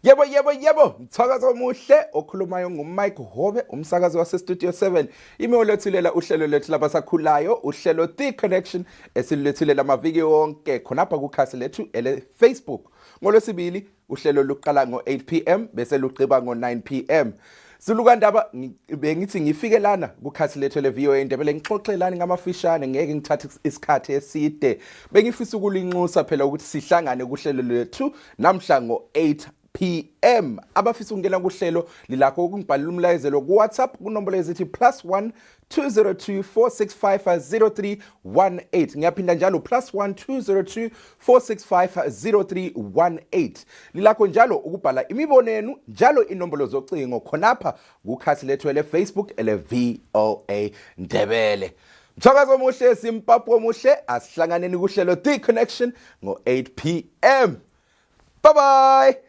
Yebo, mthakazo omuhle okhulumayo nguMike Hove, umsakazi wase Studio 7. Imiwolethulela uhlelo lethu labasakhulayo, uhlelo The Connection esilethulela amaviki wonke khonapha kukhasi lethu ele Facebook. NgoLwesibili uhlelo luqala ngo-8 p.m. bese lugqiba ngo-9 p.m. Silukandaba bengithi ngifike lana kukhasi lethu le VOA Ndebele ngixoxelani ngamafishane ngeke ngithathe isikhathi eside. Bengifisa ukulinxusa phela ukuthi sihlangane kuhlelo lethu namhla ngo-8 p.m. Abafisa ukungena kuhlelo lilakho ukungibhalela umlayezelo ku WhatsApp kunombolo ezithi +1 202 465 0318. Ngiyaphinda njalo +1 202 465 0318. Lilakho njalo ukubhala imibono yenu njalo inombolo zocingo khonapha kukhasi lethu le Facebook ele VOA Ndebele. Mthakazo omuhle simpapho omuhle asihlanganeni kuhlelo The Connection ngo-8 p.m. Bye bye.